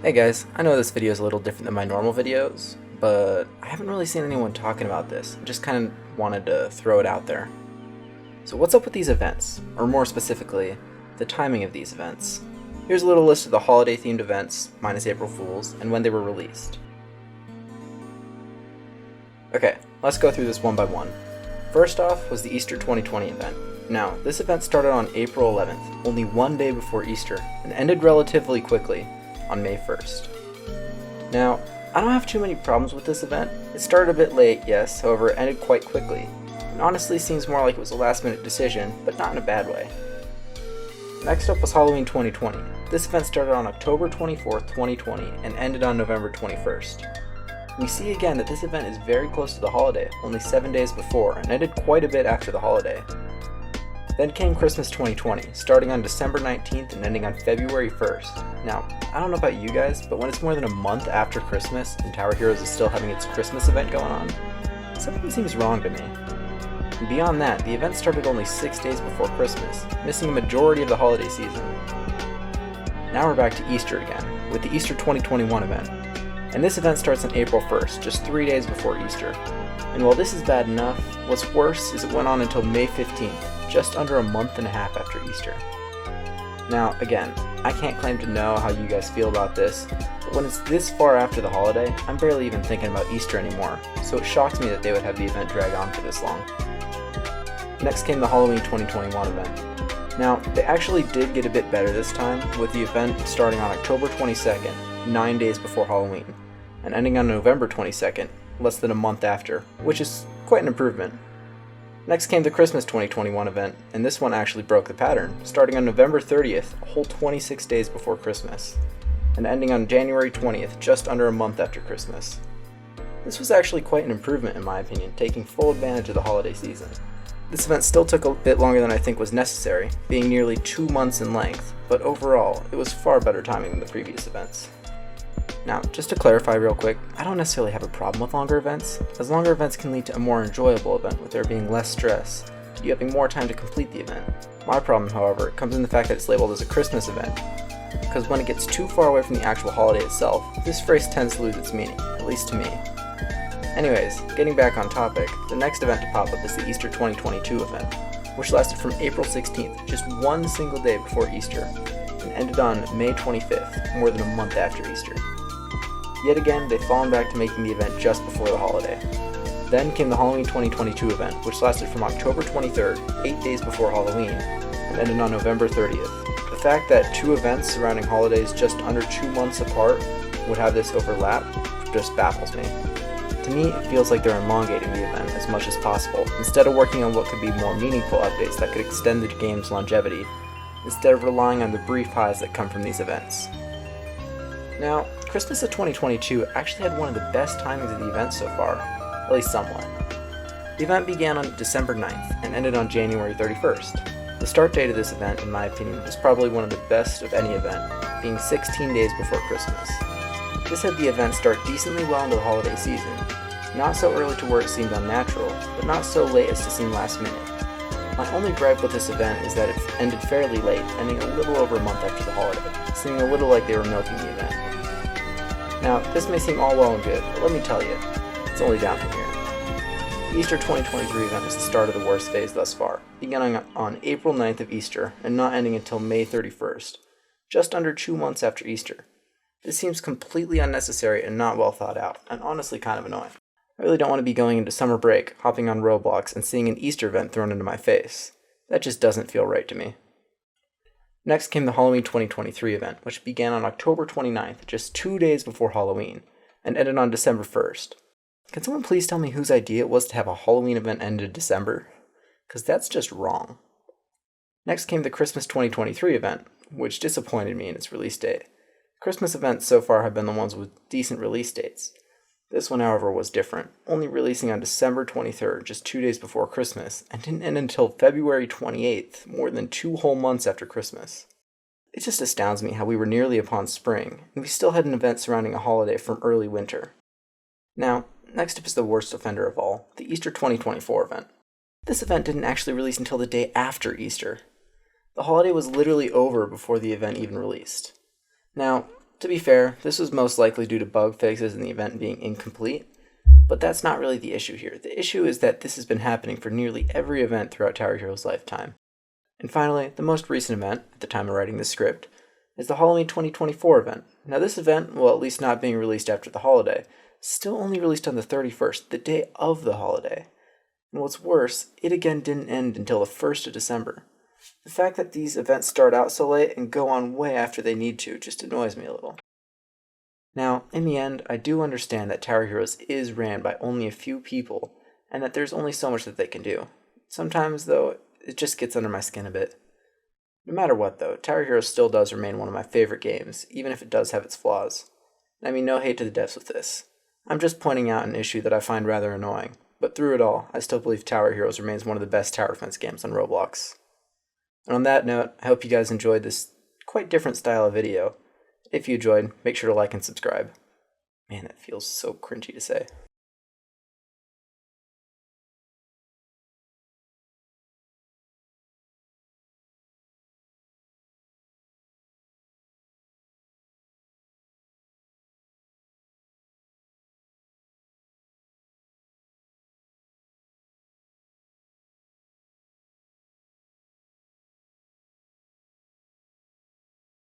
Hey guys, I know this video is a little different than my normal videos, but I haven't really seen anyone talking about this. I just kind of wanted to throw it out there. So what's up with these events? Or more specifically, the timing of these events. Here's a little list of the holiday themed events, minus April Fools, and when they were released. Okay, let's go through this one by one. First off was the Easter 2020 event. Now, this event started on April 11th, only one day before Easter, and ended relatively quickly, on May 1st. Now, I don't have too many problems with this event. It started a bit late, yes, however it ended quite quickly. It honestly seems more like it was a last minute decision, but not in a bad way. Next up was Halloween 2020. This event started on October 24th, 2020 and ended on November 21st. We see again that this event is very close to the holiday, only 7 days before, and ended quite a bit after the holiday. Then came Christmas 2020, starting on December 19th and ending on February 1st. Now, I don't know about you guys, but when it's more than a month after Christmas and Tower Heroes is still having its Christmas event going on, something seems wrong to me. And beyond that, the event started only 6 days before Christmas, missing a majority of the holiday season. Now we're back to Easter again, with the Easter 2021 event. And this event starts on April 1st, just 3 days before Easter. And while this is bad enough, what's worse is it went on until May 15th, just under a month and a half after Easter. Now, again, I can't claim to know how you guys feel about this, but when it's this far after the holiday, I'm barely even thinking about Easter anymore, so it shocks me that they would have the event drag on for this long. Next came the Halloween 2021 event. Now, they actually did get a bit better this time, with the event starting on October 22nd, 9 days before Halloween, and ending on November 22nd, less than a month after, which is quite an improvement. Next came the Christmas 2021 event, and this one actually broke the pattern, starting on November 30th, a whole 26 days before Christmas, and ending on January 20th, just under a month after Christmas. This was actually quite an improvement in my opinion, taking full advantage of the holiday season. This event still took a bit longer than I think was necessary, being nearly 2 months in length, but overall, it was far better timing than the previous events. Now, just to clarify real quick, I don't necessarily have a problem with longer events, as longer events can lead to a more enjoyable event with there being less stress, you having more time to complete the event. My problem, however, comes in the fact that it's labeled as a Christmas event, because when it gets too far away from the actual holiday itself, this phrase tends to lose its meaning, at least to me. Anyways, getting back on topic, the next event to pop up is the Easter 2022 event, which lasted from April 16th, just one single day before Easter, and ended on May 25th, more than a month after Easter. Yet again, they've fallen back to making the event just before the holiday. Then came the Halloween 2022 event, which lasted from October 23rd, 8 days before Halloween, and ended on November 30th. The fact that two events surrounding holidays just under 2 months apart would have this overlap just baffles me. To me, it feels like they're elongating the event as much as possible, instead of working on what could be more meaningful updates that could extend the game's longevity, instead of relying on the brief highs that come from these events. Now, Christmas of 2022 actually had one of the best timings of the event so far, at least somewhat. The event began on December 9th and ended on January 31st. The start date of this event, in my opinion, was probably one of the best of any event, being 16 days before Christmas. This had the event start decently well into the holiday season, not so early to where it seemed unnatural, but not so late as to seem last minute. My only gripe with this event is that it ended fairly late, ending a little over a month after the holiday, seeming a little like they were milking the event. Now, this may seem all well and good, but let me tell you, it's only down from here. The Easter 2023 event was the start of the worst phase thus far, beginning on April 9th of Easter and not ending until May 31st, just under 2 months after Easter. This seems completely unnecessary and not well thought out, and honestly kind of annoying. I really don't want to be going into summer break, hopping on Roblox, and seeing an Easter event thrown into my face. That just doesn't feel right to me. Next came the Halloween 2023 event, which began on October 29th, just 2 days before Halloween, and ended on December 1st. Can someone please tell me whose idea it was to have a Halloween event end in December? Because that's just wrong. Next came the Christmas 2023 event, which disappointed me in its release date. Christmas events so far have been the ones with decent release dates. This one, however, was different, only releasing on December 23rd, just 2 days before Christmas, and didn't end until February 28th, more than 2 whole months after Christmas. It just astounds me how we were nearly upon spring, and we still had an event surrounding a holiday from early winter. Now, next up is the worst offender of all, the Easter 2024 event. This event didn't actually release until the day after Easter. The holiday was literally over before the event even released. Now, To be fair, this was most likely due to bug fixes and the event being incomplete, but that's not really the issue here. The issue is that this has been happening for nearly every event throughout Tower Hero's lifetime. And finally, the most recent event, at the time of writing the script, is the Halloween 2024 event. Now this event, while at least not being released after the holiday, still only released on the 31st, the day of the holiday. And what's worse, it again didn't end until the 1st of December. The fact that these events start out so late and go on way after they need to just annoys me a little. Now, in the end, I do understand that Tower Heroes is ran by only a few people, and that there's only so much that they can do. Sometimes, though, it just gets under my skin a bit. No matter what, though, Tower Heroes still does remain one of my favorite games, even if it does have its flaws. I mean, no hate to the devs with this. I'm just pointing out an issue that I find rather annoying, but through it all, I still believe Tower Heroes remains one of the best tower defense games on Roblox. And on that note, I hope you guys enjoyed this quite different style of video. If you enjoyed, make sure to like and subscribe. Man, that feels so cringy to say.